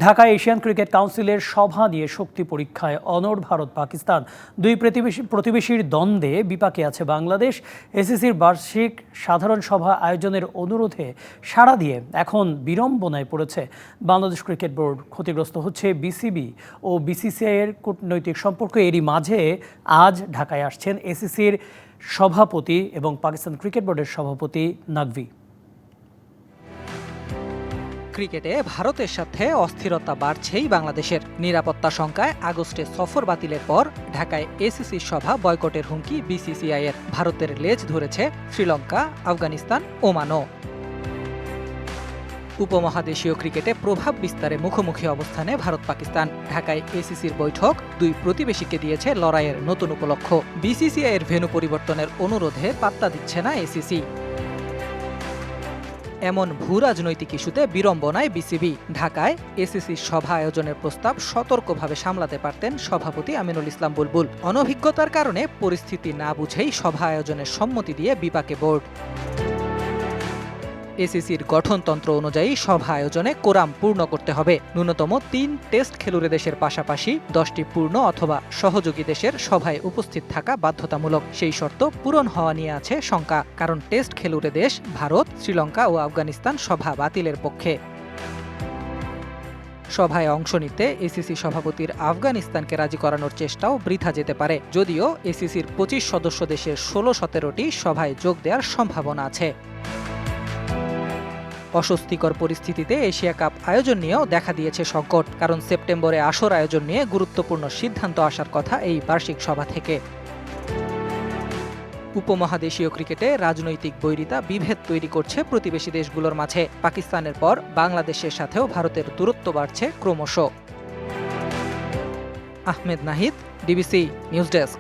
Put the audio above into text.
ঢাকায় Asian cricket কাউন্সিলের সভা নিয়ে শক্তি পরীক্ষায় অনড় ভারত পাকিস্তান। দুই প্রতিবেশীর দ্বন্দ্বে বিপাকে আছে বাংলাদেশ। এসিসির বার্ষিক সাধারণ সভা আয়োজনের অনুরোধে সাড়া দিয়ে এখন বিড়ম্বনায় পড়েছে বাংলাদেশ ক্রিকেট বোর্ড। ক্ষতিগ্রস্ত হচ্ছে বিসিবি ও বিসিসিআইয়ের কূটনৈতিক সম্পর্ক। এরই মাঝে আজ ঢাকায় আসছেন এসিসির সভাপতি এবং পাকিস্তান ক্রিকেট বোর্ডের সভাপতি নাকভি। ক্রিকেটে ভারতের সাথে অস্থিরতা বাড়ছেই বাংলাদেশের। নিরাপত্তা শঙ্কায় আগস্টে সফর বাতিলের পর ঢাকায় এসিসির সভা বয়কটের হুমকি বিসিসিআইয়ের। ভারতের লেজ ধরেছে শ্রীলঙ্কা, আফগানিস্তান, ওমানও। উপমহাদেশীয় ক্রিকেটে প্রভাব বিস্তারে মুখোমুখি অবস্থানে ভারত পাকিস্তান। ঢাকায় এসিসির বৈঠক দুই প্রতিবেশীকে দিয়েছে লড়াইয়ের নতুন উপলক্ষ। বিসিসিআইয়ের ভেন্যু পরিবর্তনের অনুরোধে পাত্তা দিচ্ছে না এসিসি। এমন ভূ রাজনৈতিক ইস্যুতে বিড়ম্বনায় বিসিবি। ঢাকায় এসিসির সভা আয়োজনের প্রস্তাব সতর্কভাবে সামলাতে পারতেন সভাপতি আমিনুল ইসলাম বুলবুল। অনভিজ্ঞতার কারণে পরিস্থিতি না বুঝেই সভা আয়োজনের সম্মতি দিয়ে বিপাকে বোর্ড। এসিসির গঠনতন্ত্র অনুযায়ী সভা আয়োজনে কোরাম পূর্ণ করতে হবে। ন্যূনতম ৩ টেস্ট খেলুড়ে দেশের পাশাপাশি 10টি পূর্ণ অথবা সহযোগী দেশের সভায় উপস্থিত থাকা বাধ্যতামূলক। সেই শর্ত পূরণ হওয়া নিয়ে আছে শঙ্কা, কারণ টেস্ট খেলুড়ে দেশ ভারত, শ্রীলঙ্কা ও আফগানিস্তান সভা বাতিলের পক্ষে। সভায় অংশ নিতে এসিসি সভাপতির আফগানিস্তানকে রাজি করানোর চেষ্টাও বৃথা যেতে পারে, যদিও এসিসির 25 সদস্য দেশের 16-17টি সভায় যোগ দেওয়ার সম্ভাবনা আছে। অস্বস্তিকর পরিস্থিতিতে এশিয়া কাপ আয়োজন নিয়েও দেখা দিয়েছে সংকট, কারণ সেপ্টেম্বরে আসর আয়োজন নিয়ে গুরুত্বপূর্ণ সিদ্ধান্ত আসার কথা এই বার্ষিক সভা থেকে। উপমহাদেশীয় ক্রিকেটে রাজনৈতিক বৈরিতা বিভেদ তৈরি করছে প্রতিবেশী দেশগুলোর মাঝে। পাকিস্তানের পর বাংলাদেশের সাথেও ভারতের দূরত্ব বাড়ছে ক্রমশ। Ahmed Nahid, DBC news desk.